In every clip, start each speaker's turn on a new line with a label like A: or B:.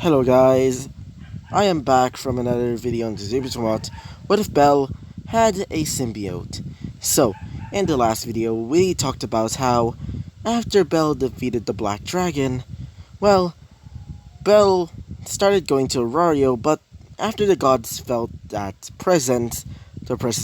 A: Hello guys, I am back from another video on the What if Belle had a symbiote? So, in the last video, we talked about how after Belle defeated the Black Dragon, well, Belle started going to Orario, but after the gods felt that the presence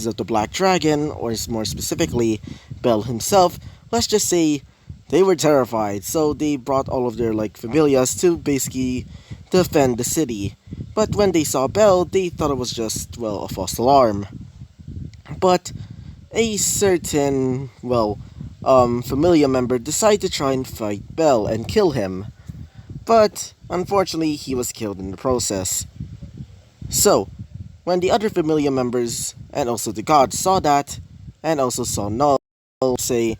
A: of the Black Dragon, or more specifically, Belle himself, let's just say they were terrified, so they brought all of their familias to basically defend the city. But when they saw Belle, they thought it was just, well, a false alarm. But a certain, familia member decided to try and fight Belle and kill him. But unfortunately, he was killed in the process. So, when the other familia members and also the gods saw that, and also saw Null, say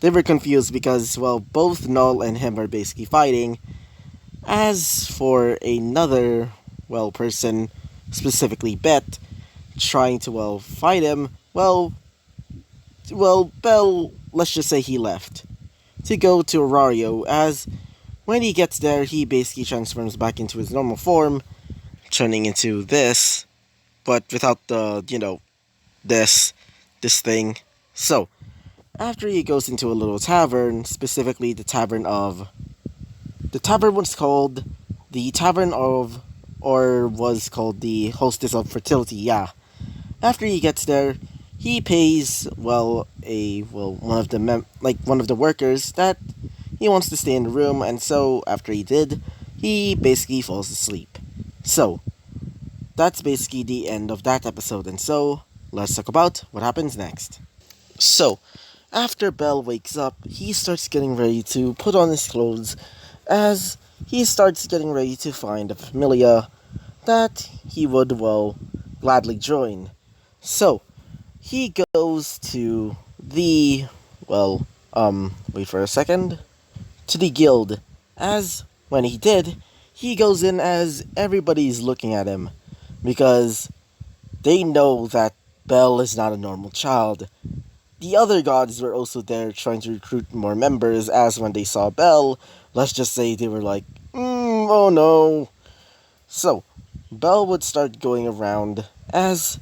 A: they were confused because, well, both Null and him are basically fighting. As for another, person, specifically Bete, trying to, fight him, Belle, let's just say he left to go to Orario, as when he gets there, he basically transforms back into his normal form, turning into this, but without the, this thing. So, after he goes into a little tavern, specifically the tavern was called the Tavern of, or was called the Hostess of Fertility, yeah. After he gets there, he pays, one of the workers that he wants to stay in the room, and so after he did, he basically falls asleep. So, that's basically the end of that episode, and so, let's talk about what happens next. So, after Belle wakes up, he starts getting ready to put on his clothes, as he starts getting ready to find a familia that he would, gladly join. So, he goes to the, wait for a second, to the guild, as when he did, he goes in as everybody's looking at him, because they know that Belle is not a normal child. The other gods were also there trying to recruit more members, as when they saw Belle, let's just say they were like, oh no. So, Belle would start going around as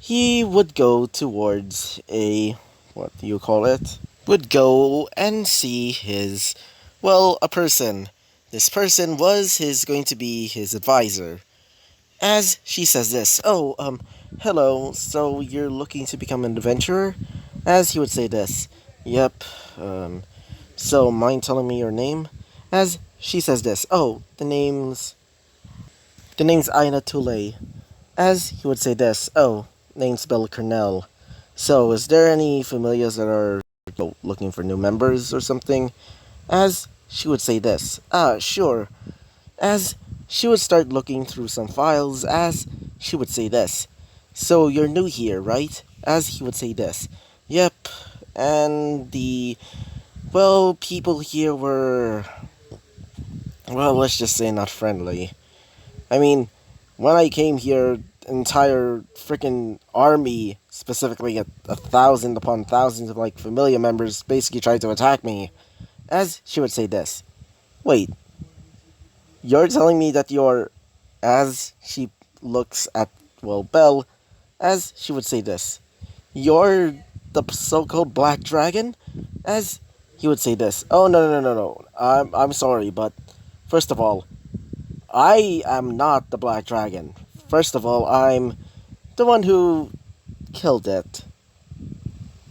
A: he would go towards would go and see a person. This person was going to be his advisor. As she says this, hello, so you're looking to become an adventurer? As he would say this, yep, so mind telling me your name? As she says this, the name's Aina Tule. As he would say this, name's Bella Cornell. So, is there any familias that are looking for new members or something? As she would say this, sure. As she would start looking through some files, as she would say this, so you're new here, right? As he would say this, yep, and people here were, let's just say not friendly. I mean, when I came here, entire freaking army, specifically 1,000 upon thousands of familia members, basically tried to attack me. As she would say this, wait, you're telling me that you're, as she looks at, Belle, as she would say this, you're the so-called Black Dragon? As he would say this, oh, no, I'm sorry, but first of all, I am not the Black Dragon. First of all, I'm the one who killed it.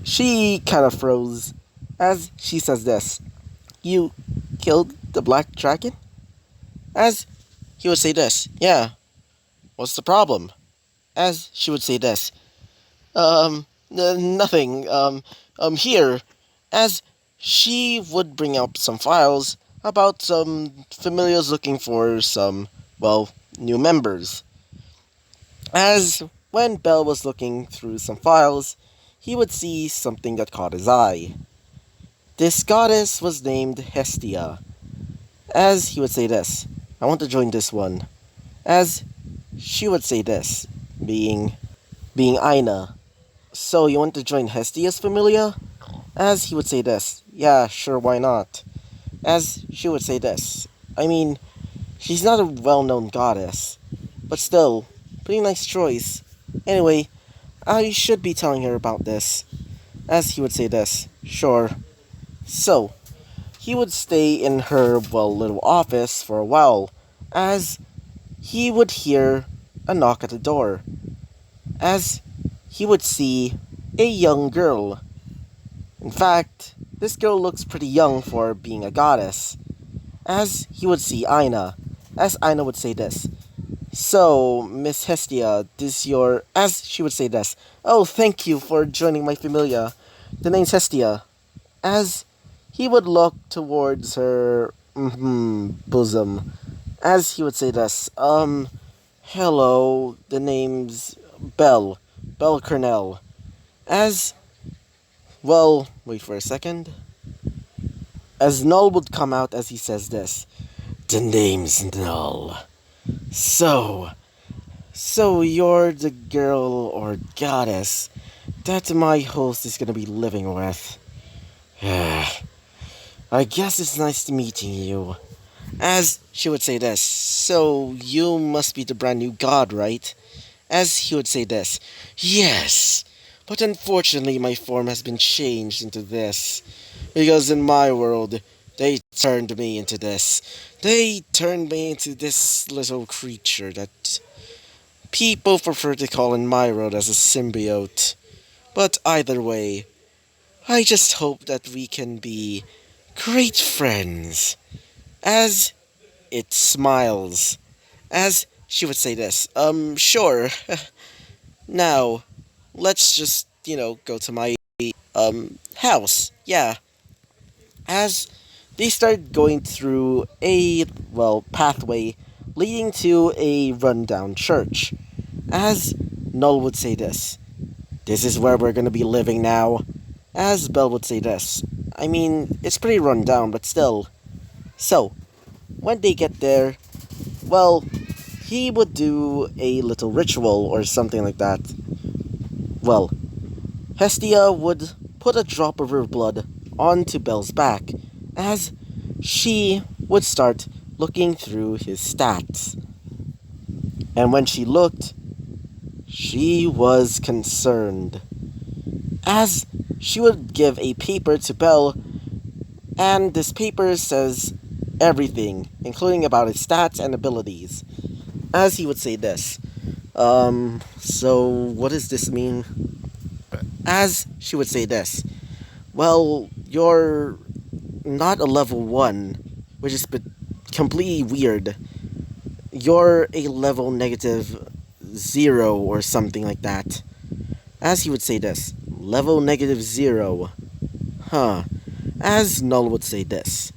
A: She kind of froze as she says this, you killed the Black Dragon? As he would say this, yeah, what's the problem? As she would say this, nothing, here. As she would bring up some files about some familiars looking for some, new members. As when Belle was looking through some files, he would see something that caught his eye. This goddess was named Hestia. As he would say this, I want to join this one. As she would say this, being Aina. So you want to join Hestia's familia? As he would say this, yeah, sure, why not? As she would say this, I mean, She's not a well-known goddess, but still, pretty nice choice. Anyway, I should be telling her about this, as he would say this. Sure. So, he would stay in her, well, little office for a while, as he would hear a knock at the door, as he would see a young girl. In fact, this girl looks pretty young for being a goddess, as he would see Aina, as Aina would say this. So, Miss Hestia, this your... As she would say this. Oh, thank you for joining my familia. The name's Hestia. As he would look towards her bosom, as he would say this. Hello, the name's Belle Cornell. As, well, wait for a second. As Null would come out as he says this. The name's Null. So, so you're the girl or goddess that my host is gonna be living with. I guess it's nice meeting you. As she would say this, so you must be the brand new god, right? As he would say this, yes, but unfortunately my form has been changed into this. Because in my world, they turned me into this. They turned me into this little creature that people prefer to call in my world as a symbiote. But either way, I just hope that we can be great friends. As it smiles. As she would say this, sure. Now, let's just, go to my, house. Yeah. As they start going through a, well, pathway leading to a rundown church. As Null would say this, this is where we're gonna be living now. As Belle would say this, I mean, it's pretty run down, but still. So, when they get there, well, he would do a little ritual or something like that. Well, Hestia would put a drop of her blood onto Belle's back as she would start looking through his stats. And when she looked, she was concerned, as she would give a paper to Belle, and this paper says everything, including about his stats and abilities. As he would say this, so what does this mean? As she would say this, well, you're not a level 1, which is completely weird. You're a level negative 0 or something like that. As he would say this, level negative 0. Huh. As Null would say this,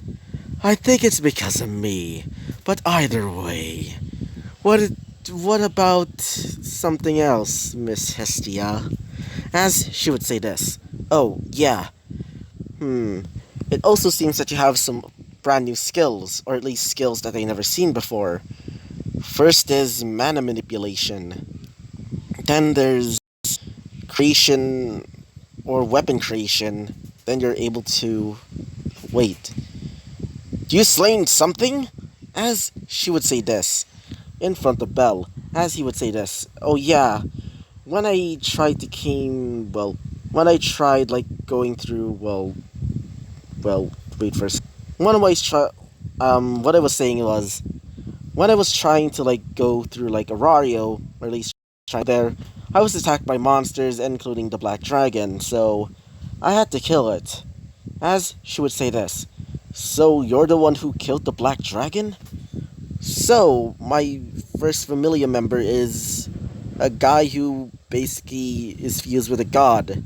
A: I think it's because of me, but either way. What what about something else, Miss Hestia? As she would say this, oh, yeah. It also seems that you have some brand new skills, or at least skills that I never seen before. First is mana manipulation. Then there's creation or weapon creation. Then you're able to... Wait. Do you slain something? As she would say this, in front of Belle. As he would say this, oh yeah, when I tried to when I tried, like, going through, wait for a second. What I was saying was, when I was trying to, like, go through, like, Orario, or at least try there, I was attacked by monsters, including the Black Dragon, so I had to kill it. As she would say this, so you're the one who killed the Black Dragon? So, my first familia member is a guy who basically is fused with a god.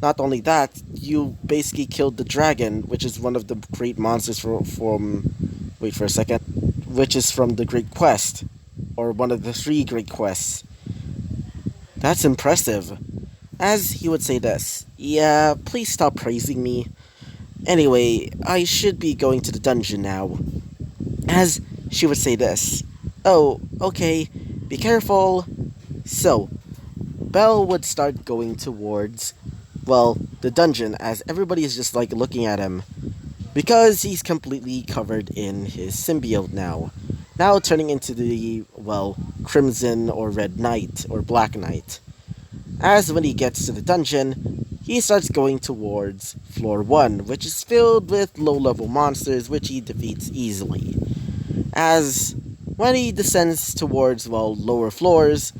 A: Not only that, you basically killed the dragon, which is one of the great monsters from... Wait for a second. Which is from the Great Quest. Or one of the 3 Great Quests. That's impressive. As he would say this, yeah, please stop praising me. Anyway, I should be going to the dungeon now. As she would say this, oh, okay, be careful. So, Belle would start going towards, well, the dungeon, as everybody is just, like, looking at him. Because he's completely covered in his symbiote now. now turning into the, well, Crimson or Red Knight or Black Knight. As when he gets to the dungeon, he starts going towards floor 1, which is filled with low-level monsters which he defeats easily. As when he descends towards, well, lower floors,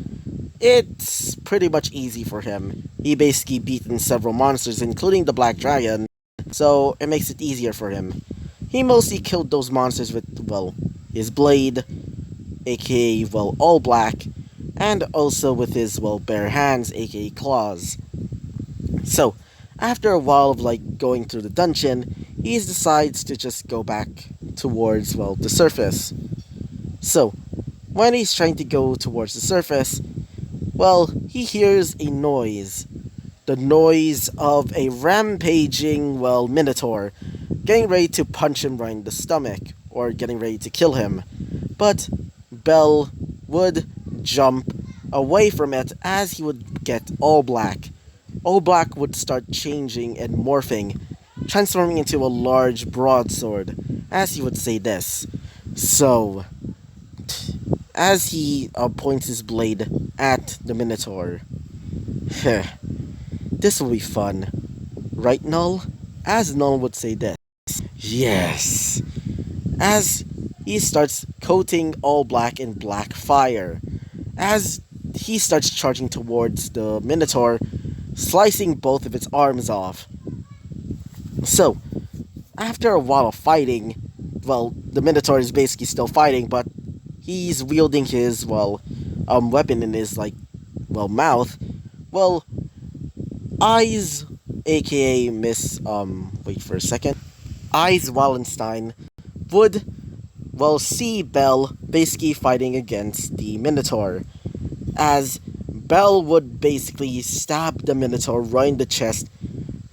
A: it's pretty much easy for him. He basically beaten several monsters, including the Black Dragon, so it makes it easier for him. He mostly killed those monsters with, well, his blade, aka, well, all black, and also with his, well, bare hands, aka claws. So, after a while of, like, going through the dungeon, he decides to just go back towards, well, the surface. So, when he's trying to go towards the surface, well, he hears a noise. The noise of a rampaging, well, minotaur, getting ready to punch him right in the stomach, or getting ready to kill him. But Bell would jump away from it as he would get all black. All black would start changing and morphing, transforming into a large broadsword, as he would say this. So, as he points his blade at the minotaur. This will be fun. Right, Null? As Null would say this. Yes. As he starts coating all black in black fire. As he starts charging towards the minotaur, slicing both of its arms off. So, after a while of fighting, well, the minotaur is basically still fighting, but he's wielding his, well, weapon in his, like, well, mouth. Well, Eyes, aka Miss, wait for a second. Eyes Wallenstein would, well, see Bell basically fighting against the Minotaur, as Bell would basically stab the Minotaur right in the chest,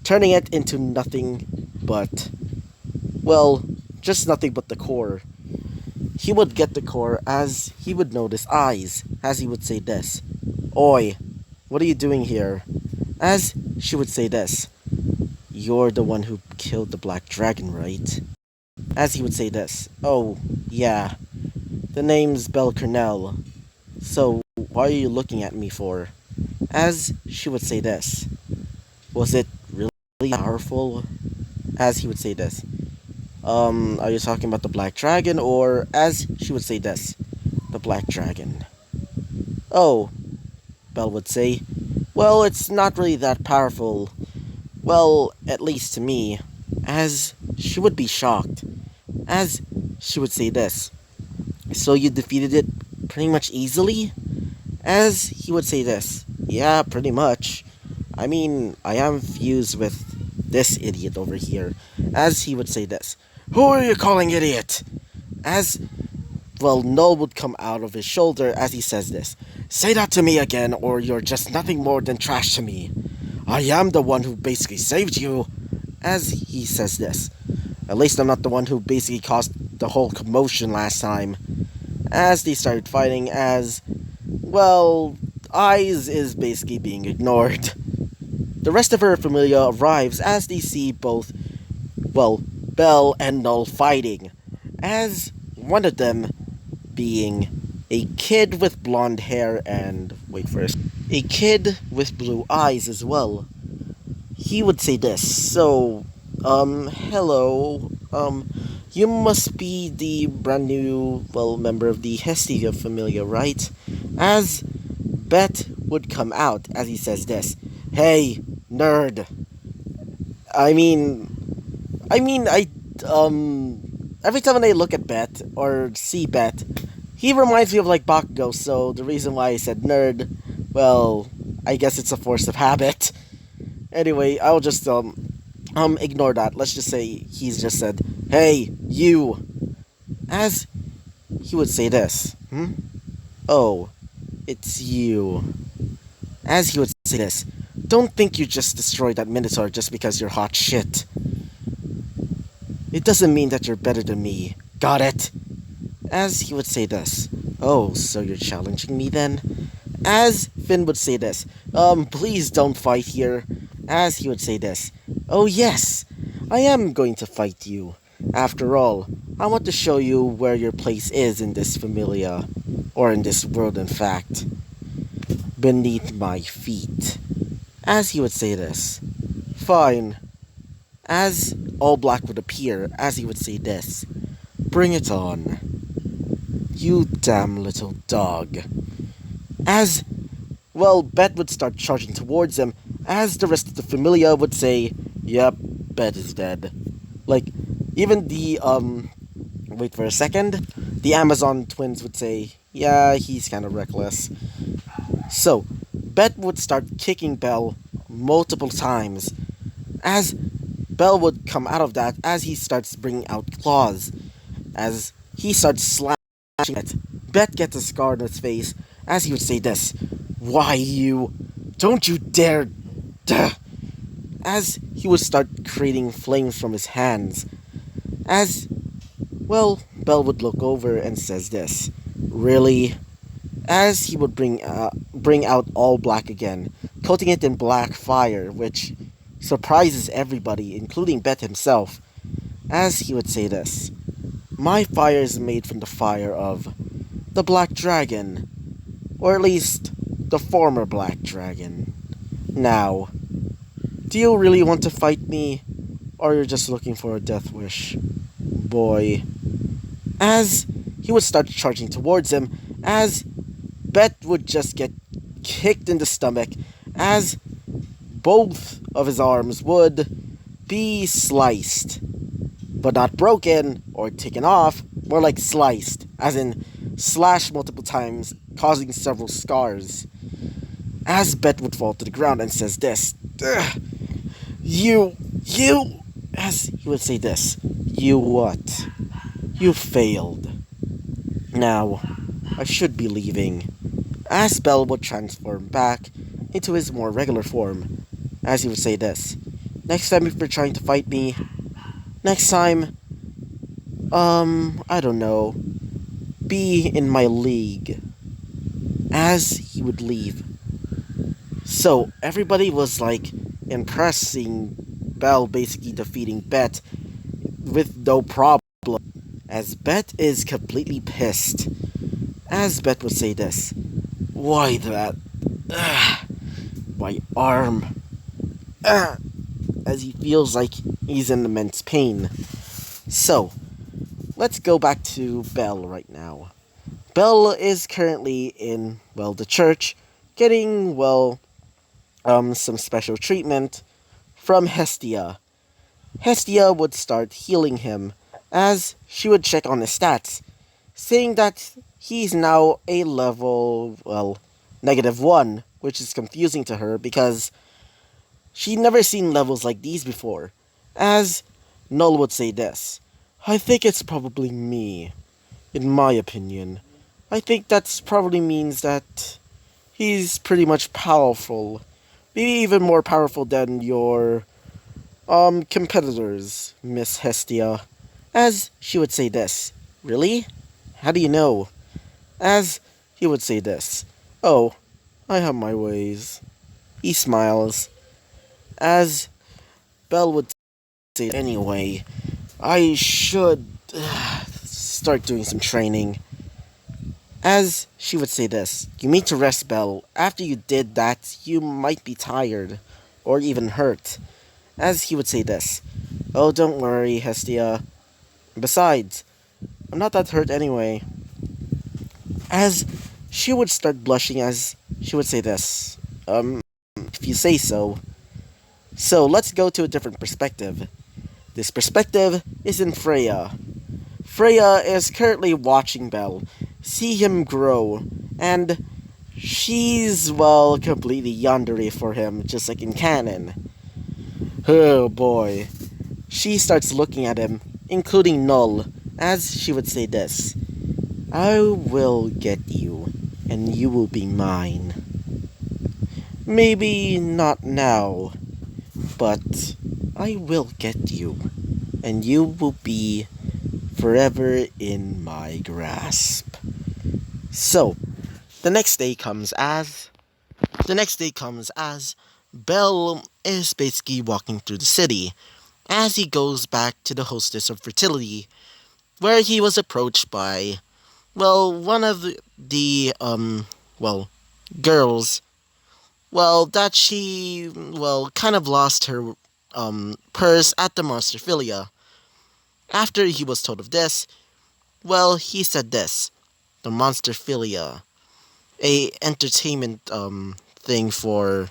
A: turning it into nothing but, well, just nothing but the core. He would get the core as he would notice Eyes, as he would say this. Oi, what are you doing here? As she would say this. You're the one who killed the Black Dragon, right? As he would say this. Oh, yeah. The name's Belle Cornell. So, why are you looking at me for? As she would say this. Was it really powerful? As he would say this. Are you talking about the Black Dragon, or as she would say this? The Black Dragon. Oh, Belle would say. Well, it's not really that powerful. Well, at least to me. As she would be shocked. As she would say this. So you defeated it pretty much easily? As he would say this. Yeah, pretty much. I mean, I am fused with this idiot over here. As he would say this. Who are you calling idiot? As, well, Null would come out of his shoulder as he says this. Say that to me again, or you're just nothing more than trash to me. I am the one who basically saved you. As he says this. At least I'm not the one who basically caused the whole commotion last time. As they started fighting, as, well, Eyes is basically being ignored. The rest of her familia arrives as they see both, well, Belle and Null fighting. As one of them being a kid with blonde hair and, wait for it, a kid with blue eyes as well. He would say this. So, hello, you must be the brand new, well, member of the Hestia familia, right? As Bete would come out as he says this. Hey, nerd. Every time when I look at Bete, or see Bete, he reminds me of, like, Bakugo, so the reason why I said nerd, well, I guess it's a force of habit. Anyway, I'll just, ignore that. Let's just say he's just said, hey, you. As he would say this. Oh, it's you. As he would say this. Don't think you just destroyed that Minotaur just because you're hot shit. It doesn't mean that you're better than me. Got it? As he would say this. Oh, so you're challenging me then? As Finn would say this. Please don't fight here. As he would say this. Oh yes, I am going to fight you. After all, I want to show you where your place is in this familia, or in this world in fact, beneath my feet. As he would say this. Fine. As all black would appear, as he would say this. Bring it on. You damn little dog. As, well, Bet would start charging towards him, as the rest of the familia would say, yep, Bet is dead. Like, even wait for a second, the Amazon twins would say, yeah, he's kind of reckless. So, Bet would start kicking Bell multiple times, as Bell would come out of that as he starts bringing out claws, as he starts slashing it. Bet gets a scar on his face, as he would say this, why you? Don't you dare! Duh. As he would start creating flames from his hands, as, well, Bell would look over and says this, really? As he would bring out all black again, coating it in black fire, which surprises everybody, including Bet himself, as he would say this, my fire is made from the fire of the Black Dragon, or at least the former Black Dragon. Now, do you really want to fight me, or you're just looking for a death wish, boy? As he would start charging towards him, as Bet would just get kicked in the stomach, as both of his arms would be sliced, but not broken or taken off, more like sliced, as in slashed multiple times, causing several scars. As Bet would fall to the ground and says this, you, as he would say this, you what? You failed. Now, I should be leaving. As Bell would transform back into his more regular form, as he would say this, next time if you're trying to fight me, next time, I don't know, be in my league. As he would leave. So, everybody was like impressed seeing Bell basically defeating Bet with no problem, as Bet is completely pissed. As Bet would say this, why that? My arm. As he feels like he's in immense pain. So, let's go back to Bell right now. Bell is currently in, well, the church, getting, well, some special treatment from Hestia. Hestia would start healing him, as she would check on his stats, saying that he's now a level, well, -1, which is confusing to her because she'd never seen levels like these before. As Null would say this, I think it's probably me, in my opinion. I think that probably means that he's pretty much powerful. Maybe even more powerful than your, competitors, Miss Hestia. As she would say this, really? How do you know? As he would say this, oh, I have my ways. He smiles. As Bell would say, anyway, I should start doing some training. As she would say this, you need to rest, Bell. After you did that, you might be tired, or even hurt. As he would say this, oh, don't worry, Hestia. Besides, I'm not that hurt anyway. As she would start blushing as she would say this, if you say so. So let's go to a different perspective. This perspective is in Freya. Freya is currently watching Bell see him grow, and she's, well, completely yandere for him, just like in canon. Oh boy. She starts looking at him, including Null, as she would say this, I will get you, and you will be mine. Maybe not now, but I will get you, and you will be forever in my grasp. So, the next day comes as Bell is basically walking through the city as he goes back to the hostess of fertility, where he was approached by, well, one of well, girls, well, that she, well, kind of lost her, purse at the Monsterphilia. After he was told of this, well, he said this, the Monsterphilia, a entertainment, thing for,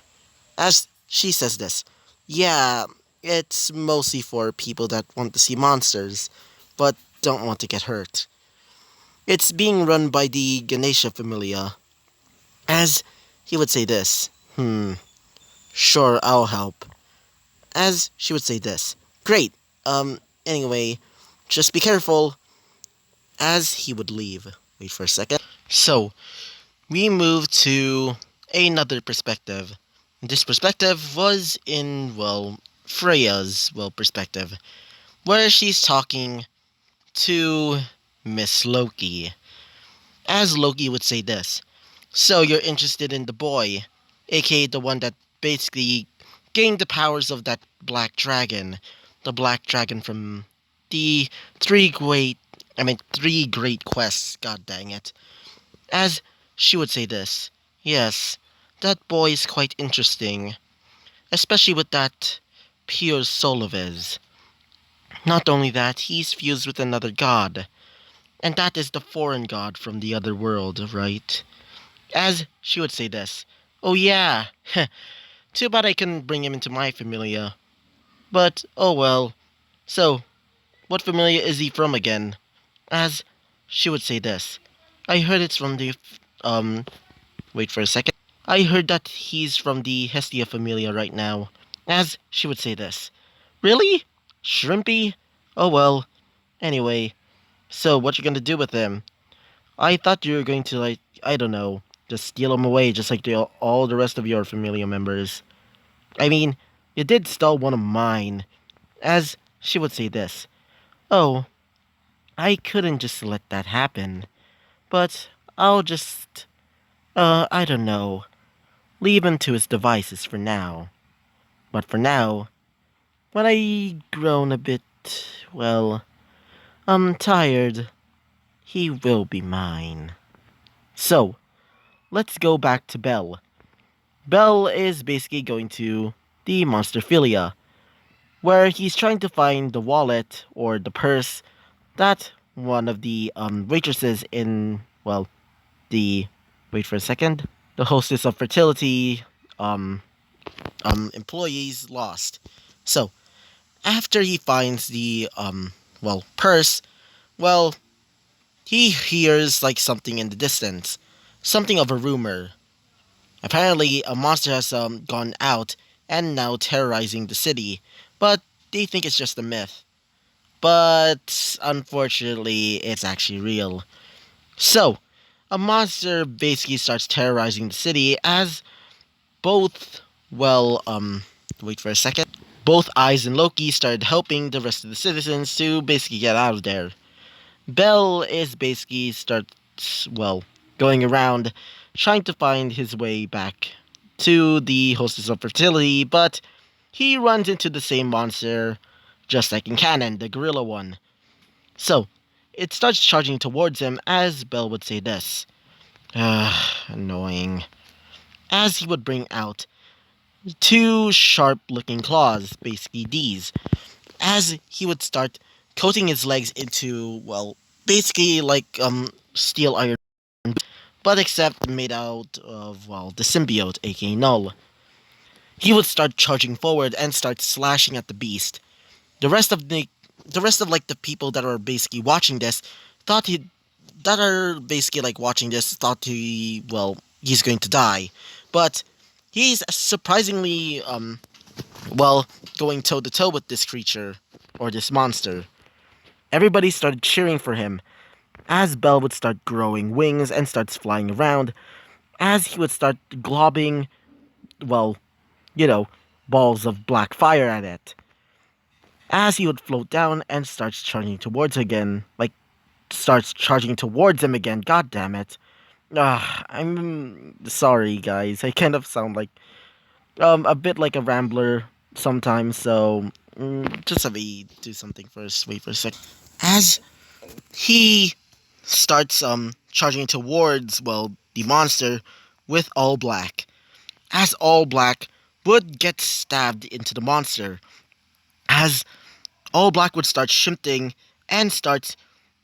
A: as she says this, yeah, it's mostly for people that want to see monsters, but don't want to get hurt. It's being run by the Ganesha familia, as he would say this, sure, I'll help. As she would say this, great, anyway, just be careful, as he would leave. Wait for a second. So, we move to another perspective. This perspective was in, well, Freya's, well, perspective, where she's talking to Miss Loki. As Loki would say this, so you're interested in the boy, aka the one that basically gained the powers of that black dragon. The black dragon from the three great quests, god dang it. As she would say this, yes, that boy is quite interesting, especially with that pure soul of his. Not only that, he's fused with another god, and that is the foreign god from the other world, right? As she would say this, oh yeah, too bad I couldn't bring him into my familia. But, oh well. So, what familia is he from again? As she would say this, I heard it's from the, wait for a second. I heard that he's from the Hestia familia right now. As she would say this, really? Shrimpy? Oh well. Anyway, so what you gonna do with him? I thought you were going to, like, I don't know, just steal him away just like all the rest of your familia members. I mean, you did steal one of mine. As she would say this, oh, I couldn't just let that happen. But I'll just, I don't know, leave him to his devices for now. But for now, when I grown a bit, well, I'm tired, he will be mine. So, let's go back to Belle. Belle is basically going to the Monsterphilia, where he's trying to find the wallet or the purse that one of the waitresses in, well, the, wait for a second, the hostess of fertility um, employees lost. So, after he finds the, well, purse, well, he hears like something in the distance, something of a rumor. Apparently, a monster has gone out and now terrorizing the city, but they think it's just a myth. But unfortunately, it's actually real. So, a monster basically starts terrorizing the city as both, well, wait for a second. Both Eyes and Loki started helping the rest of the citizens to basically get out of there. Bell is basically starts, well, going around trying to find his way back to the hostess of fertility, but he runs into the same monster, just like in canon, the gorilla one. So, it starts charging towards him as Bell would say this. Annoying. As he would bring out two sharp looking claws, basically these, as he would start coating his legs into, well, basically like steel iron, but except made out of, well, the symbiote, aka Null. He would start charging forward and start slashing at the beast. The rest of like the people that are basically watching this thought he that are basically like watching this thought he's going to die, but he's surprisingly well, going toe to toe with this creature or this monster. Everybody started cheering for him as Bell would start growing wings and starts flying around, as he would start globbing, well, you know, balls of black fire at it. As he would float down and starts charging towards him again. God damn it! I'm sorry, guys. I kind of sound like a bit like a rambler sometimes. So just let me do something first. Wait for a sec. As he starts charging towards, well, the monster with all black. As all black would get stabbed into the monster, as all black would start shifting and starts,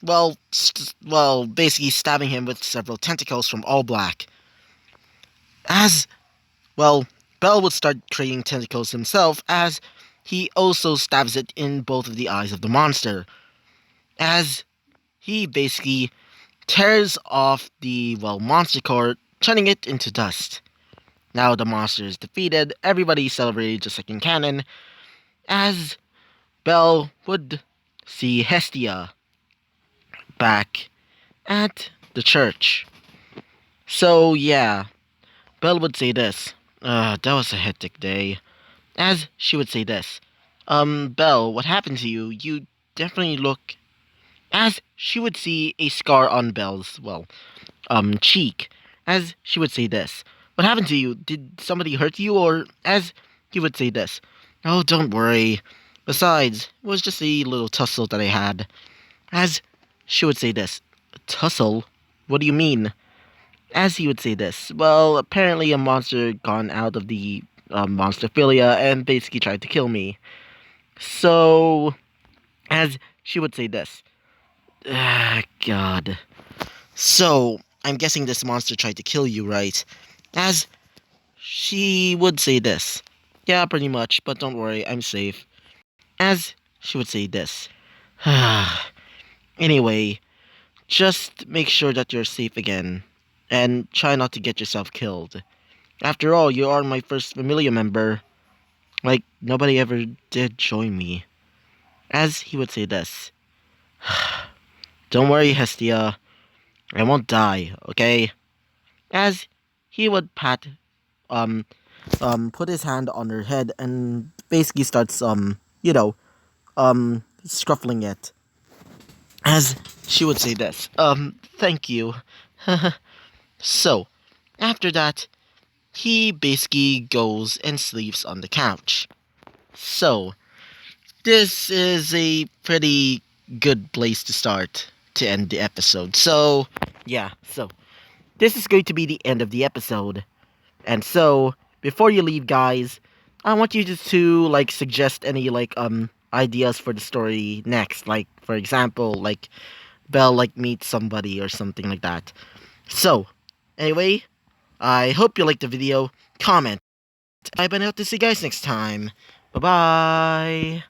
A: well, basically stabbing him with several tentacles from all black. As, well, Bell would start creating tentacles himself as he also stabs it in both of the eyes of the monster. As he basically tears off the, well, monster core, turning it into dust. Now the monster is defeated, everybody celebrated just like in canon, as Bell would see Hestia back at the church. So yeah, Belle would say this. That was a hectic day. As she would say this. Belle, what happened to you? You definitely look. As she would see a scar on Belle's, well, cheek. As she would say this. What happened to you? Did somebody hurt you? Or as he would say this. Oh, don't worry. Besides, it was just a little tussle that I had. As she would say this. Tussle? What do you mean? As he would say this, well, apparently a monster gone out of the Monsterphilia and basically tried to kill me. So, as she would say this, God. So, I'm guessing this monster tried to kill you, right? As she would say this, yeah, pretty much, but don't worry, I'm safe. As she would say this, anyway, just make sure that you're safe again, and try not to get yourself killed. After all, you are my first familia member. Like, nobody ever did join me. As he would say this. Don't worry, Hestia. I won't die, okay? As he would um, put his hand on her head and basically starts, scruffling it. As she would say this. Thank you. So, after that, he basically goes and sleeps on the couch. So, this is a pretty good place to start to end the episode. So, yeah, so this is going to be the end of the episode. And so, before you leave, guys, I want you just to like suggest any ideas for the story next. Like, for example, like Belle like meets somebody or something like that. So, anyway, I hope you liked the video. Comment. I've been out to see you guys next time. Bye bye.